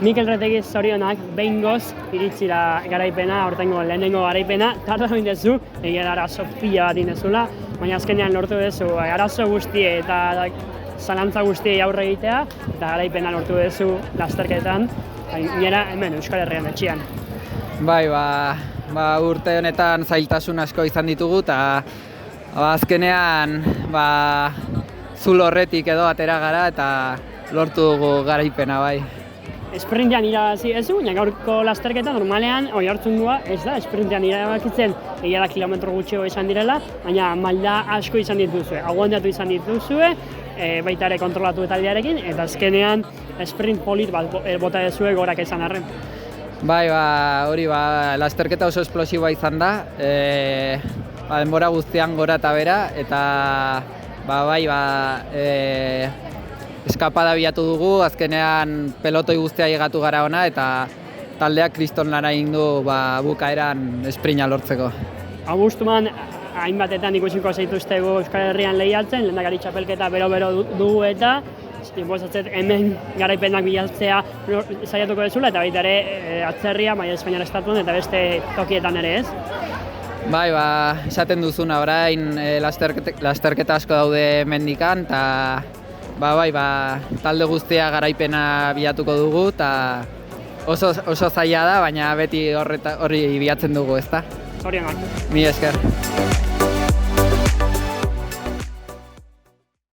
Mikel Retegi zorionak behingoz iritzira garaipena, aurtengo lehenengo garaipena, tarda bindezu, egia da arazo pila bat indezula, baina azkenean lortu duzu arazo guztie eta zalantza guztiei aurre egitea, eta garaipena lortu duzu lasterketan, nire hemen Euskal Herrian etxean. Bai, urte honetan zailtasun asko izan ditugu, eta azkenean zulo horretik edo atera gara eta lortu dugu garaipena, bai. Esprintean irabazi ez du, baina gaurko lasterketa normalean Oiartzundua ez da esprintean irabakitzen, egia da kilometro gutxiago izan direla, baina malda asko izan dituzue, aguantatu izan dituzue, baita ere kontrolatu taldearekin, eta azkenean sprint polit bat bota dezue gorak izan arren. Bai, hori lasterketa oso esplosiboa izan da, denbora guztian gora eta bera, eta eskapada bilatu dugu, azkenean pelotoi guztia llegatu gara ona, eta taldeak kriston lana egin du bukaeran esprina lortzeko. Agustuan hainbatetan ikusiko zaituztegu Euskal Herrian lehiatzen, lehendakari txapelketa bero-bero dugu eta inposatzen hemen garaipenak bilatzea saiatuko dezula, eta baita ere atzerria, Maia Espainiar estatuan eta beste tokietan ere ez. Bai, esaten duzuna orain lasterketa asko daude mendikan, eta talde guztia garaipena bilatuko dugu, eta oso zaila da, baina beti horri bilatzen dugu, ezta? Zorionak. Mila esker.